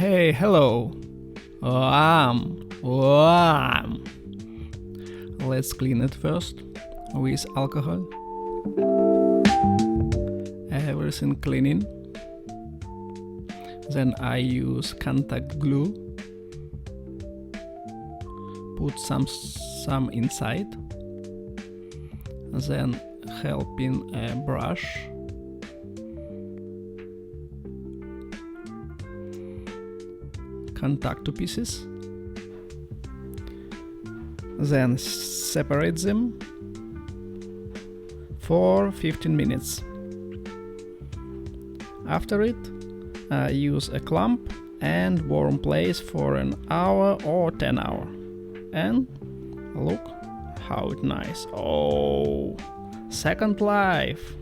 Hey, hello. Let's clean it first with alcohol. Everything cleaning. Then I use contact glue. Put some inside. Then helping a brush. Contact two pieces. Then separate them for 15 minutes. After it, use a clamp and warm place for an hour or 10 hours. And look how it's nice. Oh, second life.